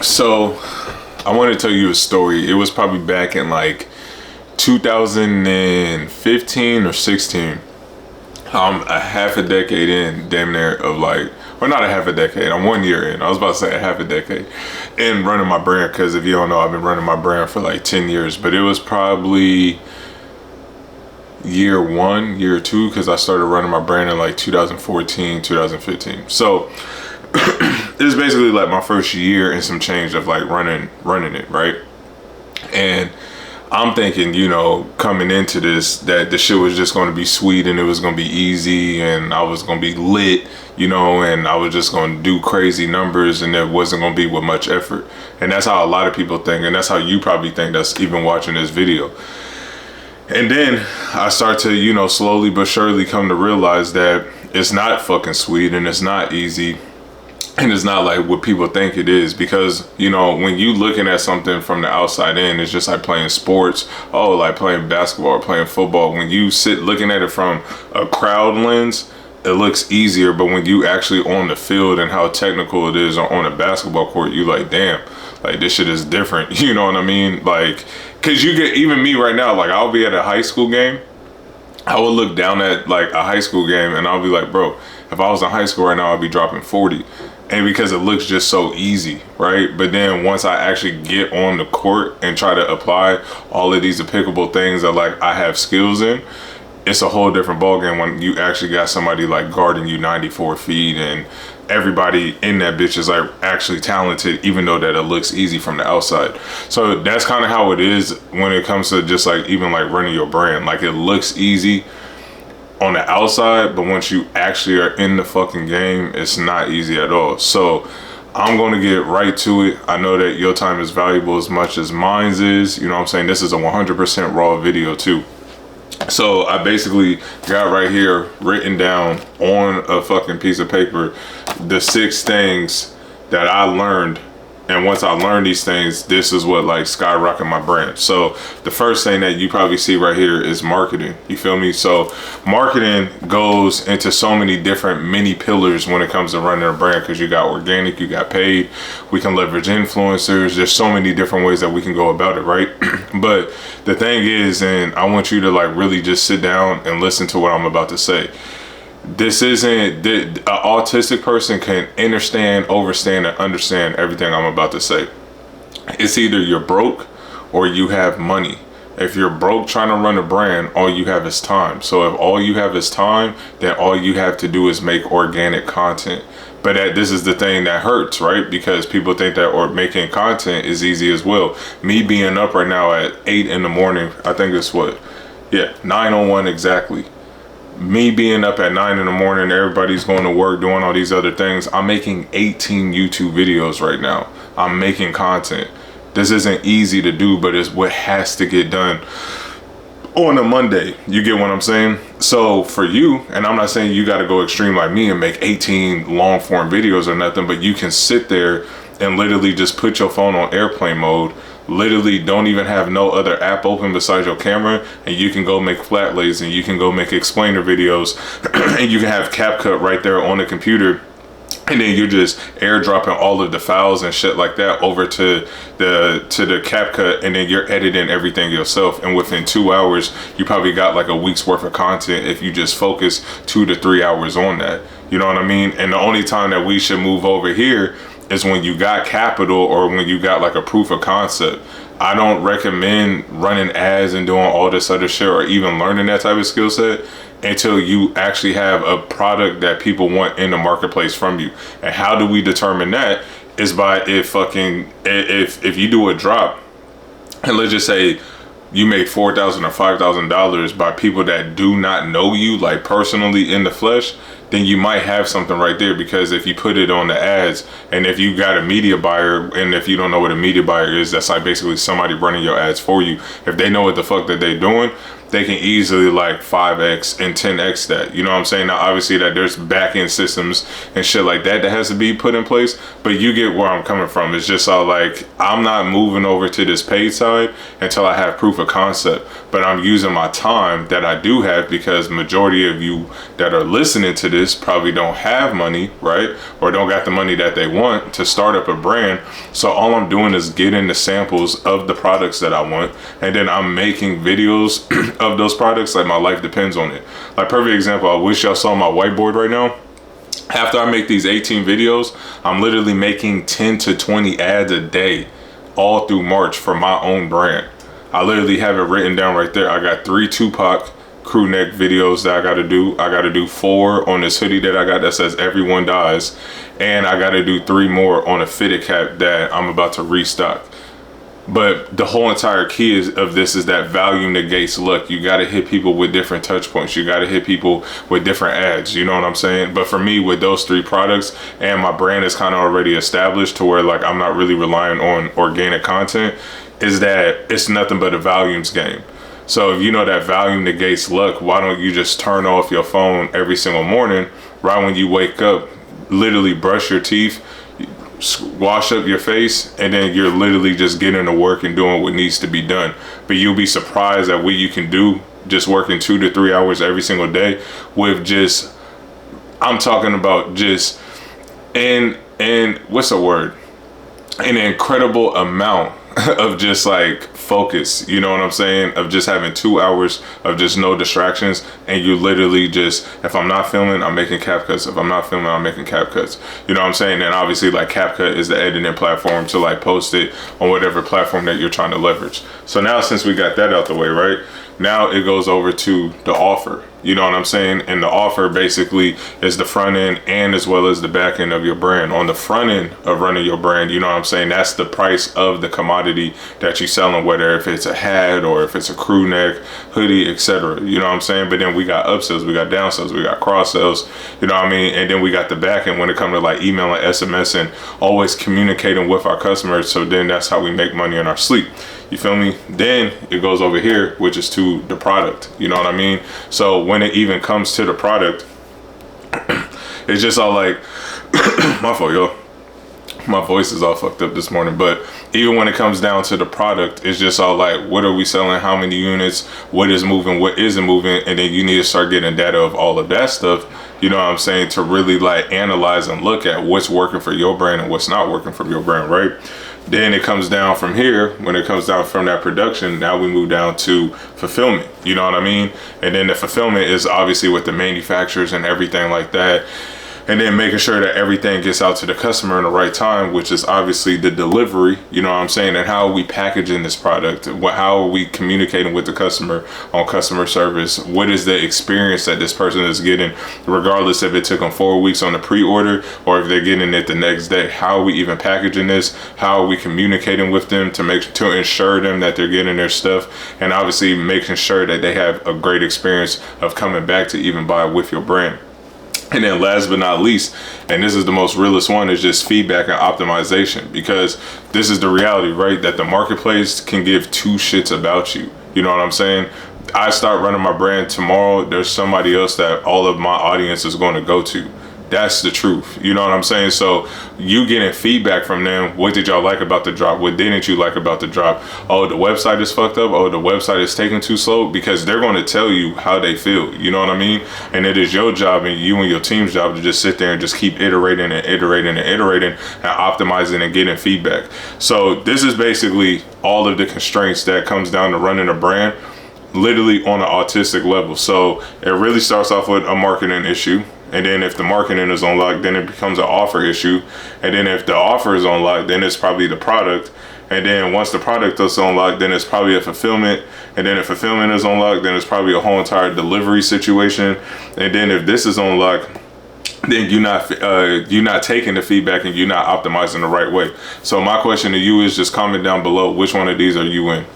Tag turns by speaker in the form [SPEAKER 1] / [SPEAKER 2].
[SPEAKER 1] So, I want to tell you a story. It was probably back in like 2015 or 16. I'm a half a decade in, damn near, of like, or not a half a decade, I'm 1 year in. I was about to say a half a decade in running my brand, because if you don't know, I've been running my brand for like 10 years, but it was probably year one, year two, because I started running my brand in like 2014, 2015. So it's basically like my first year and some change of like running it, right? And I'm thinking, coming into this, that the shit was just going to be sweet and it was going to be easy and I was going to be lit, and I was just going to do crazy numbers and it wasn't going to be with much effort. And that's how a lot of people think, and that's how you probably think that's even watching this video. And then I start to, slowly but surely come to realize that it's not fucking sweet and it's not easy. And it's not like what people think it is, because, when you looking at something from the outside in, it's just like playing sports, like playing basketball or playing football. When you sit looking at it from a crowd lens, it looks easier. But when you actually on the field and how technical it is on a basketball court, you like, damn, like this shit is different. You know what I mean? Like, cause you get, even me right now, like I'll be at a high school game. I would look down at like a high school game and I'll be like, bro, if I was in high school right now, I'd be dropping 40. And because it looks just so easy, right? But then once I actually get on the court and try to apply all of these applicable things that like I have skills in, it's a whole different ballgame when you actually got somebody like guarding you 94 feet and everybody in that bitch is like actually talented, even though that it looks easy from the outside. So that's kind of how it is when it comes to just like even like running your brand. Like it looks easy on the outside, but once you actually are in the fucking game, it's not easy at all. So I'm going to get right to it. I know that your time is valuable as much as mine's is. You know what I'm saying? This is a 100% raw video too. So I basically got right here written down on a fucking piece of paper the 6 things that I learned. And once I learned these things, this is what like skyrocketed my brand. So the first thing that you probably see right here is marketing. You feel me? So marketing goes into so many different mini pillars when it comes to running a brand, because you got organic, you got paid, we can leverage influencers. There's so many different ways that we can go about it, right? But the thing is, and I want you to like really just sit down and listen to what I'm about to say. This isn't, an autistic person can understand, overstand, and understand everything I'm about to say. It's either you're broke or you have money. If you're broke trying to run a brand, all you have is time. So if all you have is time, then all you have to do is make organic content. But this is the thing that hurts, right? Because people think that or making content is easy as well. Me being up right now at 8 in the morning, I think it's 9:01 exactly. Me being up at 9 in the morning, everybody's going to work, doing all these other things. I'm making 18 YouTube videos right now. I'm making content. This isn't easy to do, but it's what has to get done on a Monday. You get what I'm saying? So for you, and I'm not saying you got to go extreme like me and make 18 long form videos or nothing, but you can sit there and literally just put your phone on airplane mode. Literally don't even have no other app open besides your camera, and you can go make flat lays and you can go make explainer videos and you can have CapCut right there on the computer, and then you're just airdropping all of the files and shit like that over to the CapCut, and then you're editing everything yourself, and within 2 hours you probably got like a week's worth of content if you just focus 2 to 3 hours on that. You know what I mean? And the only time that we should move over here is when you got capital or when you got like a proof of concept. I don't recommend running ads and doing all this other shit or even learning that type of skill set until you actually have a product that people want in the marketplace from you. And how do we determine that? Is by if you do a drop, and let's just say you make $4,000 or $5,000 by people that do not know you like personally in the flesh, then you might have something right there. Because if you put it on the ads, and if you got a media buyer, and if you don't know what a media buyer is, that's like basically somebody running your ads for you. If they know what the fuck that they're doing, they can easily like 5x and 10x that. You know what I'm saying? Now obviously that there's back end systems and shit like that that has to be put in place, but you get where I'm coming from. It's just all like, I'm not moving over to this paid side until I have proof of concept, but I'm using my time that I do have, because majority of you that are listening to this probably don't have money, right? Or don't got the money that they want to start up a brand. So all I'm doing is getting the samples of the products that I want, and then I'm making videos of those products. Like, my life depends on it. Like, perfect example, I wish y'all saw my whiteboard right now. After I make these 18 videos, I'm literally making 10 to 20 ads a day all through March for my own brand. I literally have it written down right there. I got 3 Tupac crew neck videos that I gotta do. I gotta do 4 on this hoodie that I got that says "Everyone Dies," and I gotta do 3 more on a fitted cap that I'm about to restock. But the whole entire key of this is that value negates luck. You got to hit people with different touch points. You got to hit people with different ads. You know what I'm saying? But for me, with those 3 products, and my brand is kind of already established to where, like, I'm not really relying on organic content, is that it's nothing but a volumes game. So if you know that volume negates luck, why don't you just turn off your phone every single morning, right when you wake up, literally brush your teeth, wash up your face, and then you're literally just getting to work and doing what needs to be done. But you'll be surprised at what you can do just working 2 to 3 hours every single day with just, I'm talking about just, and what's the word? An incredible amount of just like focus, you know what I'm saying? Of just having 2 hours of just no distractions, and you literally just, if I'm not filming, I'm making CapCuts. If I'm not filming, I'm making CapCuts. You know what I'm saying? And obviously, like, CapCut is the editing platform to like post it on whatever platform that you're trying to leverage. So now, since we got that out the way, right? Now it goes over to the offer. You know what I'm saying? And the offer basically is the front end and as well as the back end of your brand. On the front end of running your brand, you know what I'm saying? That's the price of the commodity that you're selling, whether if it's a hat or if it's a crew neck, hoodie, etc. You know what I'm saying? But then we got upsells, we got downsells, we got cross sells, you know what I mean? And then we got the back end when it comes to like email and SMS and always communicating with our customers. So then that's how we make money in our sleep. You feel me? Then it goes over here, which is to the product. You know what I mean? So when it even comes to the product, it's just all like, my fault, yo. My voice is all fucked up this morning. But even when it comes down to the product, it's just all like, what are we selling? How many units? What is moving? What isn't moving? And then you need to start getting data of all of that stuff. You know what I'm saying? To really like analyze and look at what's working for your brand and what's not working for your brand, right? Then it comes down from here. When it comes down from that production, now we move down to fulfillment. You know what I mean? And then the fulfillment is obviously with the manufacturers and everything like that. And then making sure that everything gets out to the customer in the right time, which is obviously the delivery, you know what I'm saying? And how are we packaging this product? How are we communicating with the customer on customer service? What is the experience that this person is getting, regardless if it took them 4 weeks on the pre-order or if they're getting it the next day? How are we even packaging this? How are we communicating with them to ensure them that they're getting their stuff? And obviously making sure that they have a great experience of coming back to even buy with your brand. And then last but not least, and this is the most realest one, is just feedback and optimization, because this is the reality, right? That the marketplace can give 2 shits about you. You know what I'm saying? I start running my brand tomorrow, there's somebody else that all of my audience is going to go to. That's the truth. You know what I'm saying? So you getting feedback from them. What did y'all like about the drop? What didn't you like about the drop? Oh, the website is fucked up. Oh, the website is taking too slow, because they're going to tell you how they feel. You know what I mean? And it is your job and you and your team's job to just sit there and just keep iterating and iterating and iterating and optimizing and getting feedback. So this is basically all of the constraints that comes down to running a brand, literally on an autistic level. So it really starts off with a marketing issue. And then if the marketing is on lock, then it becomes an offer issue. And then if the offer is on lock, then it's probably the product. And then once the product is on lock, then it's probably a fulfillment. And then if fulfillment is on lock, then it's probably a whole entire delivery situation. And then if this is on lock, then you're not taking the feedback and you're not optimizing the right way. So my question to you is, just comment down below, which one of these are you in?